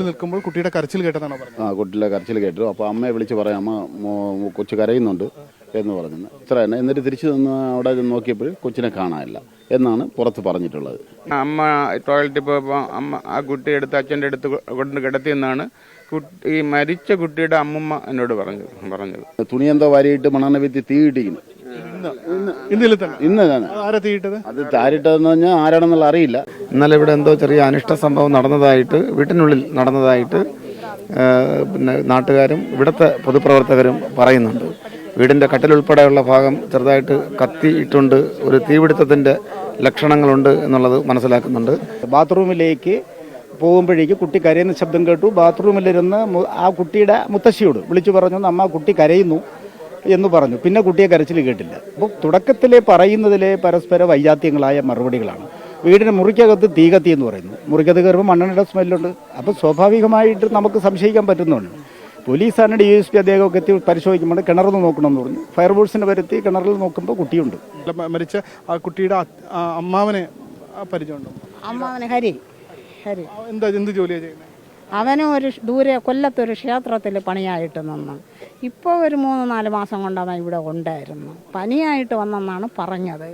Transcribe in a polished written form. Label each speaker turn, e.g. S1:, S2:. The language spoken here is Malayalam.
S1: നിൽക്കുമ്പോൾ കുട്ടിയുടെ കരച്ചിൽ കേട്ടതാണോ പറഞ്ഞത്?
S2: കുട്ടിയുടെ കരച്ചിൽ കേട്ടു. അപ്പോൾ അമ്മയെ വിളിച്ച് പറയാം, അമ്മ കൊച്ചു കരയുന്നുണ്ട് എന്ന് പറഞ്ഞു. ഇത്ര തന്നെ. എന്നിട്ട് തിരിച്ചു നിന്ന് അവിടെ നോക്കിയപ്പോൾ കൊച്ചിനെ കാണാനില്ല എന്നാണ് പുറത്ത് പറഞ്ഞിട്ടുള്ളത്.
S3: അമ്മ ടോയ്ലറ്റിൽ പോയപ്പോൾ ആ കുട്ടിയെ എടുത്ത് അച്ഛൻ്റെ അടുത്ത് കൊണ്ട് കിടത്തിയെന്നാണ് ഈ മരിച്ച കുട്ടിയുടെ അമ്മമ്മ എന്നോട് പറഞ്ഞത്.
S2: തുണി എന്തോ വാരിയിട്ട് മണ്ണെണ്ണ വിത്തി തീയിട്ടിരിക്കുന്നു. ഇന്ന് അത് താരിട്ടതെന്ന് പറഞ്ഞാൽ ആരാണെന്നുള്ള അറിയില്ല.
S4: ഇന്നലെ ഇവിടെ എന്തോ ചെറിയ അനിഷ്ട സംഭവം നടന്നതായിട്ട്, വീട്ടിനുള്ളിൽ നടന്നതായിട്ട് പിന്നെ നാട്ടുകാരും ഇവിടുത്തെ പൊതുപ്രവർത്തകരും പറയുന്നുണ്ട്. വീടിൻ്റെ കട്ടിലുൾപ്പെടെയുള്ള ഭാഗം ചെറുതായിട്ട് കത്തിയിട്ടുണ്ട്, ഒരു തീപിടുത്തത്തിൻ്റെ ലക്ഷണങ്ങളുണ്ട് എന്നുള്ളത് മനസ്സിലാക്കുന്നുണ്ട്.
S5: ബാത്റൂമിലേക്ക് പോകുമ്പോഴേക്ക് കുട്ടി കരയുന്ന ശബ്ദം കേട്ടു. ബാത്റൂമിലിരുന്ന് ആ കുട്ടിയുടെ മുത്തശ്ശിയോട് വിളിച്ചു പറഞ്ഞു, അമ്മ കുട്ടി കരയുന്നു എന്ന് പറഞ്ഞു. പിന്നെ കുട്ടിയെ കരച്ചിൽ കേട്ടില്ല. അപ്പോൾ തുടക്കത്തിലെ പറയുന്നതിലെ പരസ്പര വൈജാത്യങ്ങളായ മറുപടികളാണ്. വീടിന് മുറിക്കകത്ത് തീ കത്തി എന്ന് പറയുന്നു. മുറിക്കകത്ത് കയറുമ്പോൾ മണ്ണെണ്ണയുടെ സ്മെല്ലുണ്ട്. അപ്പോൾ സ്വാഭാവികമായിട്ട് നമുക്ക് സംശയിക്കാൻ പറ്റുന്നുണ്ട്. പോലീസാണ് DSP അദ്ദേഹമൊക്കെ എത്തി പരിശോധിക്കുമ്പോൾ കിണറിൽ നോക്കണമെന്ന് പറഞ്ഞു. ഫയർഫോഴ്സിനെ വരുത്തി കിണറിൽ നോക്കുമ്പോൾ കുട്ടിയുണ്ട്.
S1: മരിച്ച ആ കുട്ടിയുടെ അമ്മാവനെ പരിചയമുണ്ടോ?
S6: അമ്മാവന് ഹരി
S1: എന്ത് ജോലിയാണ് ചെയ്യുന്നത്?
S6: അവനും ഒരു ദൂരെ കൊല്ലത്തൊരു ക്ഷേത്രത്തിൽ പണിയായിട്ട് നിന്ന്. ഇപ്പോൾ ഒരു 3-4 മാസം കൊണ്ട് അവൻ ഇവിടെ ഉണ്ടായിരുന്നു. പനിയായിട്ട് വന്നെന്നാണ് പറഞ്ഞത്.